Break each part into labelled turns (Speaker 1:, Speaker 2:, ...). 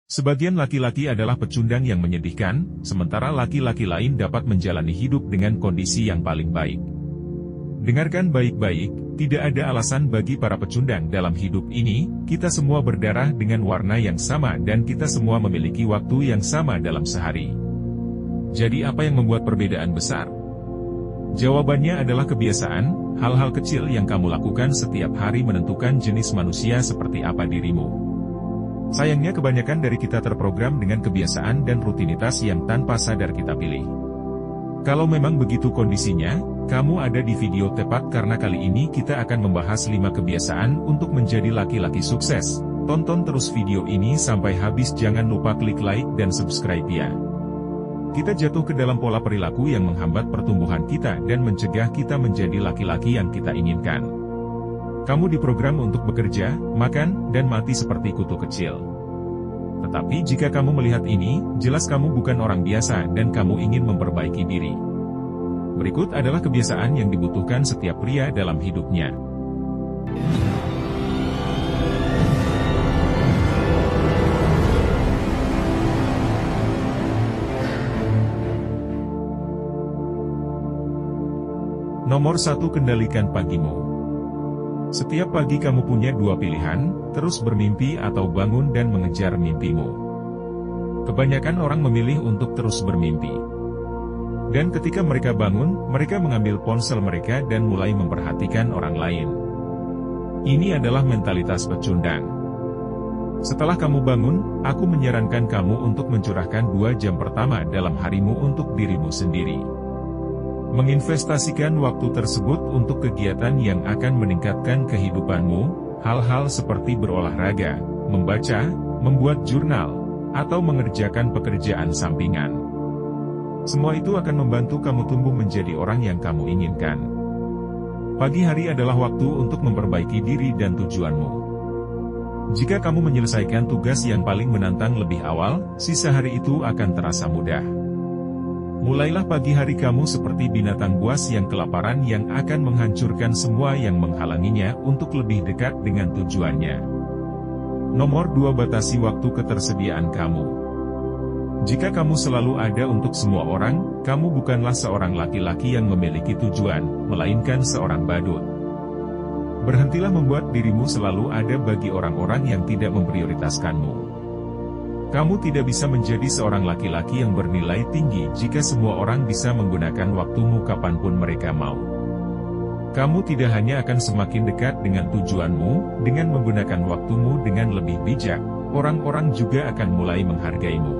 Speaker 1: Sebagian laki-laki adalah pecundang yang menyedihkan, sementara laki-laki lain dapat menjalani hidup dengan kondisi yang paling baik. Dengarkan baik-baik, tidak ada alasan bagi para pecundang dalam hidup ini. Kita semua berdarah dengan warna yang sama dan kita semua memiliki waktu yang sama dalam sehari. Jadi apa yang membuat perbedaan besar? Jawabannya adalah kebiasaan. Hal-hal kecil yang kamu lakukan setiap hari menentukan jenis manusia seperti apa dirimu. Sayangnya kebanyakan dari kita terprogram dengan kebiasaan dan rutinitas yang tanpa sadar kita pilih. Kalau memang begitu kondisinya, kamu ada di video tepat karena kali ini kita akan membahas 5 kebiasaan untuk menjadi laki-laki sukses. Tonton terus video ini sampai habis, jangan lupa klik like dan subscribe ya. Kita jatuh ke dalam pola perilaku yang menghambat pertumbuhan kita dan mencegah kita menjadi laki-laki yang kita inginkan. Kamu diprogram untuk bekerja, makan, dan mati seperti kutu kecil. Tetapi jika kamu melihat ini, jelas kamu bukan orang biasa dan kamu ingin memperbaiki diri. Berikut adalah kebiasaan yang dibutuhkan setiap pria dalam hidupnya. Nomor 1, kendalikan pagimu. Setiap pagi kamu punya 2 pilihan, terus bermimpi atau bangun dan mengejar mimpimu. Kebanyakan orang memilih untuk terus bermimpi. Dan ketika mereka bangun, mereka mengambil ponsel mereka dan mulai memperhatikan orang lain. Ini adalah mentalitas pecundang. Setelah kamu bangun, aku menyarankan kamu untuk mencurahkan 2 jam pertama dalam harimu untuk dirimu sendiri. Menginvestasikan waktu tersebut untuk kegiatan yang akan meningkatkan kehidupanmu, hal-hal seperti berolahraga, membaca, membuat jurnal, atau mengerjakan pekerjaan sampingan. Semua itu akan membantu kamu tumbuh menjadi orang yang kamu inginkan. Pagi hari adalah waktu untuk memperbaiki diri dan tujuanmu. Jika kamu menyelesaikan tugas yang paling menantang lebih awal, sisa hari itu akan terasa mudah. Mulailah pagi hari kamu seperti binatang buas yang kelaparan yang akan menghancurkan semua yang menghalanginya untuk lebih dekat dengan tujuannya. Nomor 2, batasi waktu ketersediaan kamu. Jika kamu selalu ada untuk semua orang, kamu bukanlah seorang laki-laki yang memiliki tujuan, melainkan seorang badut. Berhentilah membuat dirimu selalu ada bagi orang-orang yang tidak memprioritaskanmu. Kamu tidak bisa menjadi seorang laki-laki yang bernilai tinggi jika semua orang bisa menggunakan waktumu kapanpun mereka mau. Kamu tidak hanya akan semakin dekat dengan tujuanmu, dengan menggunakan waktumu dengan lebih bijak, orang-orang juga akan mulai menghargaimu.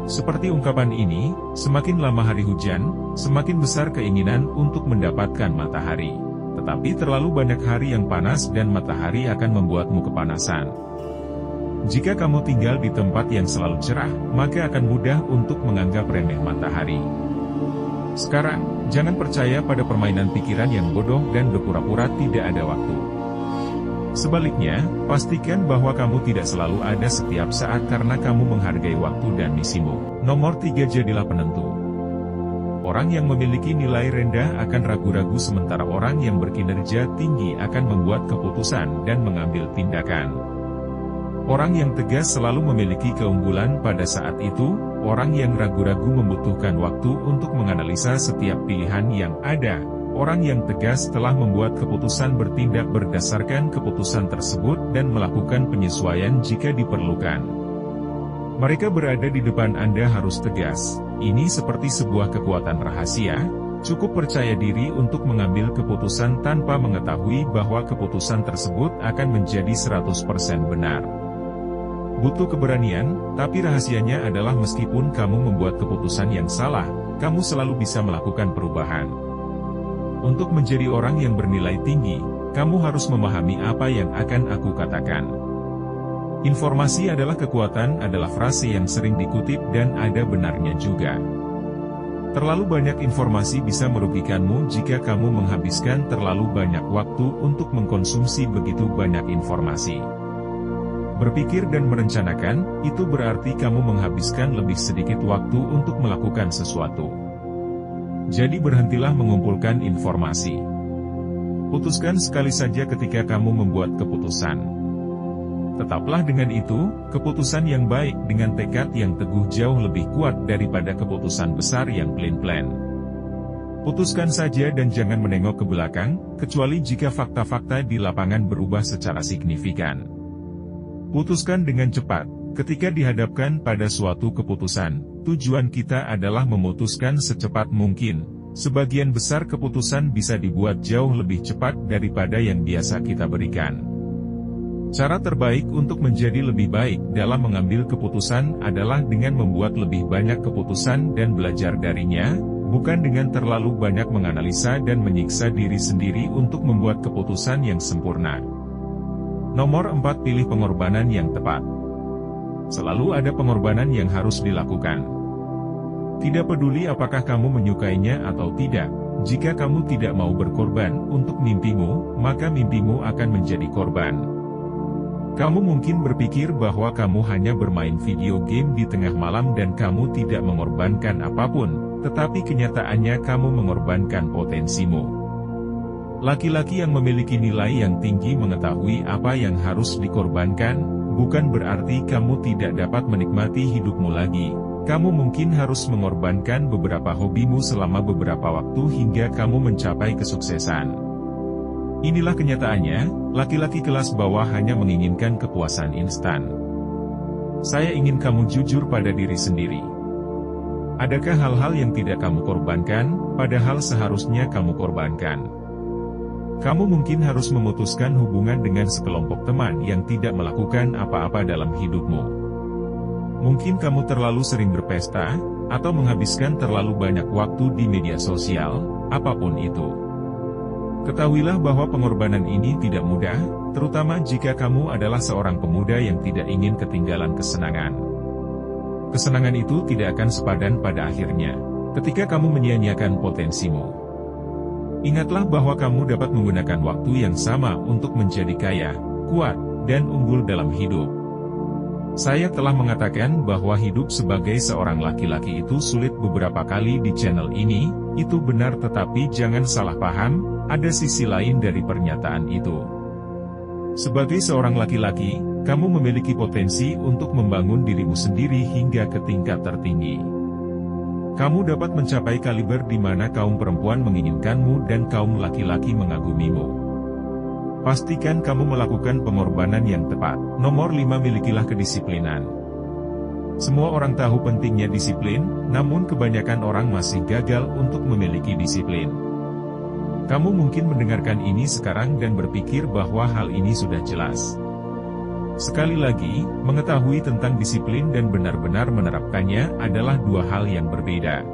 Speaker 1: Seperti ungkapan ini, semakin lama hari hujan, semakin besar keinginan untuk mendapatkan matahari. Tetapi terlalu banyak hari yang panas dan matahari akan membuatmu kepanasan. Jika kamu tinggal di tempat yang selalu cerah, maka akan mudah untuk menganggap remeh matahari. Sekarang, jangan percaya pada permainan pikiran yang bodoh dan berpura-pura tidak ada waktu. Sebaliknya, pastikan bahwa kamu tidak selalu ada setiap saat karena kamu menghargai waktu dan misimu. Nomor 3, jadilah penentu. Orang yang memiliki nilai rendah akan ragu-ragu sementara orang yang berkinerja tinggi akan membuat keputusan dan mengambil tindakan. Orang yang tegas selalu memiliki keunggulan pada saat itu, orang yang ragu-ragu membutuhkan waktu untuk menganalisa setiap pilihan yang ada. Orang yang tegas telah membuat keputusan bertindak berdasarkan keputusan tersebut dan melakukan penyesuaian jika diperlukan. Mereka berada di depan Anda harus tegas. Ini seperti sebuah kekuatan rahasia, cukup percaya diri untuk mengambil keputusan tanpa mengetahui bahwa keputusan tersebut akan menjadi 100% benar. Butuh keberanian, tapi rahasianya adalah meskipun kamu membuat keputusan yang salah, kamu selalu bisa melakukan perubahan. Untuk menjadi orang yang bernilai tinggi, kamu harus memahami apa yang akan aku katakan. Informasi adalah kekuatan adalah frase yang sering dikutip dan ada benarnya juga. Terlalu banyak informasi bisa merugikanmu jika kamu menghabiskan terlalu banyak waktu untuk mengkonsumsi begitu banyak informasi. Berpikir dan merencanakan, itu berarti kamu menghabiskan lebih sedikit waktu untuk melakukan sesuatu. Jadi berhentilah mengumpulkan informasi. Putuskan sekali saja ketika kamu membuat keputusan. Tetaplah dengan itu, keputusan yang baik dengan tekad yang teguh jauh lebih kuat daripada keputusan besar yang plan-plan. Putuskan saja dan jangan menengok ke belakang, kecuali jika fakta-fakta di lapangan berubah secara signifikan. Putuskan dengan cepat. Ketika dihadapkan pada suatu keputusan, tujuan kita adalah memutuskan secepat mungkin. Sebagian besar keputusan bisa dibuat jauh lebih cepat daripada yang biasa kita berikan. Cara terbaik untuk menjadi lebih baik dalam mengambil keputusan adalah dengan membuat lebih banyak keputusan dan belajar darinya, bukan dengan terlalu banyak menganalisa dan menyiksa diri sendiri untuk membuat keputusan yang sempurna. Nomor 4. Pilih pengorbanan yang tepat. Selalu ada pengorbanan yang harus dilakukan. Tidak peduli apakah kamu menyukainya atau tidak, jika kamu tidak mau berkorban untuk mimpimu, maka mimpimu akan menjadi korban. Kamu mungkin berpikir bahwa kamu hanya bermain video game di tengah malam dan kamu tidak mengorbankan apapun, tetapi kenyataannya kamu mengorbankan potensimu. Laki-laki yang memiliki nilai yang tinggi mengetahui apa yang harus dikorbankan, bukan berarti kamu tidak dapat menikmati hidupmu lagi. Kamu mungkin harus mengorbankan beberapa hobimu selama beberapa waktu hingga kamu mencapai kesuksesan. Inilah kenyataannya, laki-laki kelas bawah hanya menginginkan kepuasan instan. Saya ingin kamu jujur pada diri sendiri. Adakah hal-hal yang tidak kamu korbankan, padahal seharusnya kamu korbankan? Kamu mungkin harus memutuskan hubungan dengan sekelompok teman yang tidak melakukan apa-apa dalam hidupmu. Mungkin kamu terlalu sering berpesta, atau menghabiskan terlalu banyak waktu di media sosial, apapun itu. Ketahuilah bahwa pengorbanan ini tidak mudah, terutama jika kamu adalah seorang pemuda yang tidak ingin ketinggalan kesenangan. Kesenangan itu tidak akan sepadan pada akhirnya, ketika kamu menyia-nyiakan potensimu. Ingatlah bahwa kamu dapat menggunakan waktu yang sama untuk menjadi kaya, kuat, dan unggul dalam hidup. Saya telah mengatakan bahwa hidup sebagai seorang laki-laki itu sulit beberapa kali di channel ini, itu benar tetapi jangan salah paham, ada sisi lain dari pernyataan itu. Sebagai seorang laki-laki, kamu memiliki potensi untuk membangun dirimu sendiri hingga ke tingkat tertinggi. Kamu dapat mencapai kaliber di mana kaum perempuan menginginkanmu dan kaum laki-laki mengagumimu. Pastikan kamu melakukan pengorbanan yang tepat. Nomor 5. Milikilah kedisiplinan. Semua orang tahu pentingnya disiplin, namun kebanyakan orang masih gagal untuk memiliki disiplin. Kamu mungkin mendengarkan ini sekarang dan berpikir bahwa hal ini sudah jelas. Sekali lagi, mengetahui tentang disiplin dan benar-benar menerapkannya adalah dua hal yang berbeda.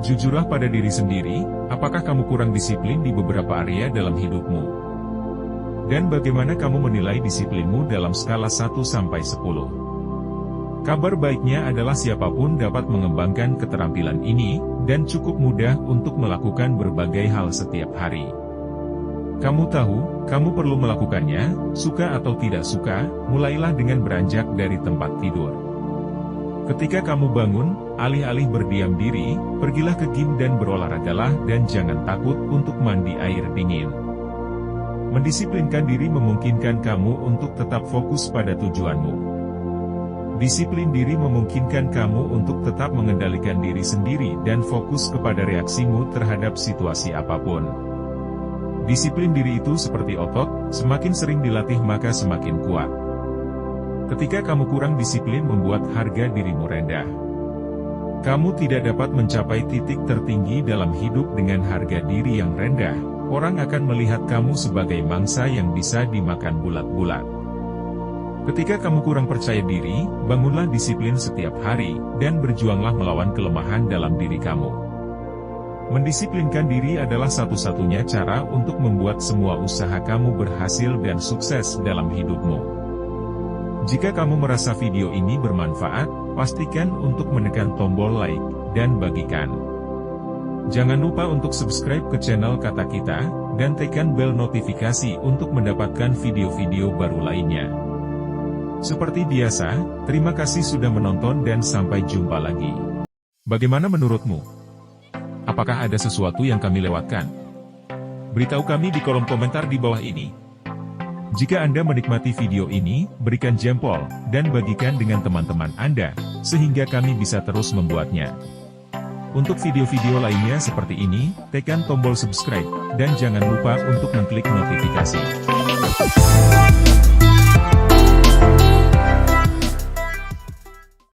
Speaker 1: Jujurlah pada diri sendiri, apakah kamu kurang disiplin di beberapa area dalam hidupmu? Dan bagaimana kamu menilai disiplinmu dalam skala 1-10? Kabar baiknya adalah siapapun dapat mengembangkan keterampilan ini, dan cukup mudah untuk melakukan berbagai hal setiap hari. Kamu tahu, kamu perlu melakukannya, suka atau tidak suka, mulailah dengan beranjak dari tempat tidur. Ketika kamu bangun, alih-alih berdiam diri, pergilah ke gym dan berolahragalah dan jangan takut untuk mandi air dingin. Mendisiplinkan diri memungkinkan kamu untuk tetap fokus pada tujuanmu. Disiplin diri memungkinkan kamu untuk tetap mengendalikan diri sendiri dan fokus kepada reaksimu terhadap situasi apapun. Disiplin diri itu seperti otot, semakin sering dilatih maka semakin kuat. Ketika kamu kurang disiplin membuat harga dirimu rendah. Kamu tidak dapat mencapai titik tertinggi dalam hidup dengan harga diri yang rendah. Orang akan melihat kamu sebagai mangsa yang bisa dimakan bulat-bulat. Ketika kamu kurang percaya diri, bangunlah disiplin setiap hari, dan berjuanglah melawan kelemahan dalam diri kamu. Mendisiplinkan diri adalah satu-satunya cara untuk membuat semua usaha kamu berhasil dan sukses dalam hidupmu. Jika kamu merasa video ini bermanfaat, pastikan untuk menekan tombol like, dan bagikan. Jangan lupa untuk subscribe ke channel Kata Kita, dan tekan bel notifikasi untuk mendapatkan video-video baru lainnya. Seperti biasa, terima kasih sudah menonton dan sampai jumpa lagi. Bagaimana menurutmu? Apakah ada sesuatu yang kami lewatkan? Beritahu kami di kolom komentar di bawah ini. Jika Anda menikmati video ini, berikan jempol, dan bagikan dengan teman-teman Anda, sehingga kami bisa terus membuatnya. Untuk video-video lainnya seperti ini, tekan tombol subscribe, dan jangan lupa untuk mengklik notifikasi.